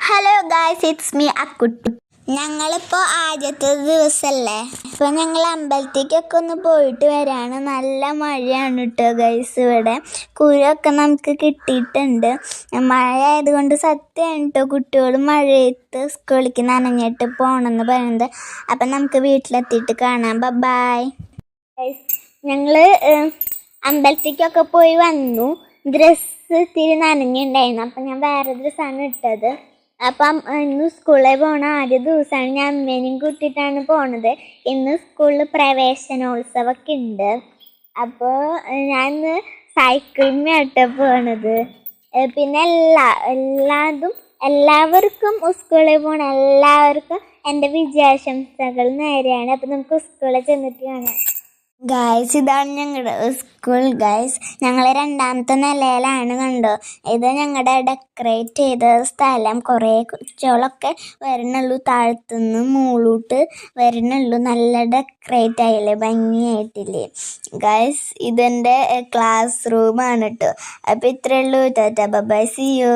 Hello guys, it's me Akkutti. ഞങ്ങളിപ്പോൾ ആദ്യത്തെ ദിവസമല്ലേ, ഇപ്പോൾ ഞങ്ങൾ അമ്പലത്തേക്കൊക്കെ ഒന്ന് പോയിട്ട് വരാണ്. നല്ല മഴയാണ് കേട്ടോ ഗൈസ്. ഇവിടെ കുരൊക്കെ നമുക്ക് കിട്ടിയിട്ടുണ്ട്. മഴ ആയതുകൊണ്ട് സത്യമാണ് കേട്ടോ, കുട്ടികൾ മഴയത്ത് സ്കൂളിലേക്ക് നനഞ്ഞിട്ട് പോകണമെന്ന് പറയുന്നത്. അപ്പം നമുക്ക് വീട്ടിലെത്തിയിട്ട് കാണാം. Bye guys. ഞങ്ങൾ അമ്പലത്തേക്കൊക്കെ പോയി വന്നു. ഡ്രസ്സ് ഇത്തിരി നനഞ്ഞിട്ടുണ്ടായിരുന്നു, അപ്പം ഞാൻ വേറെ ഡ്രസ്സാണ് ഇട്ടത്. അപ്പം ഇന്ന് സ്കൂളിൽ പോണ ആദ്യ ദിവസമാണ്. ഞാൻ അമ്മേനെയും കൂട്ടിയിട്ടാണ് പോണത്. ഇന്ന് സ്കൂളിൽ പ്രവേശനോത്സവമൊക്കെ ഉണ്ട്. അപ്പോൾ ഞാൻ ഇന്ന് സൈക്കിളിനാട്ടോ പോണത്. പിന്നെ എല്ലാവർക്കും സ്കൂളിൽ പോണ എല്ലാവർക്കും എൻ്റെ വിജയാശംസകൾ നേരെയാണ്. അപ്പം നമുക്ക് സ്കൂളിൽ ചെന്നിട്ട് കാണാം. ഗായ്സ്, ഇതാണ് ഞങ്ങളുടെ സ്കൂൾ ഗായ്സ്. ഞങ്ങൾ രണ്ടാമത്തെ നിലയിലാണ്, കണ്ടോ. ഇത് ഞങ്ങളുടെ ഡെക്കറേറ്റ് ചെയ്ത സ്ഥലം. കുറേ കുട്ടികളൊക്കെ വരണുള്ളൂ, താഴത്തുനിന്ന് മുകളിലോട്ട് വരണുള്ളൂ. നല്ല ഡെക്കറേറ്റ് ആയില്ലേ, ഭംഗിയായിട്ടില്ലേ ഗായ്സ്. ഇതെൻ്റെ ക്ലാസ് റൂമാണ് കേട്ടോ. അപ്പോൾ ഇത്രയേ ഉള്ളൂ. Tata bye, see U.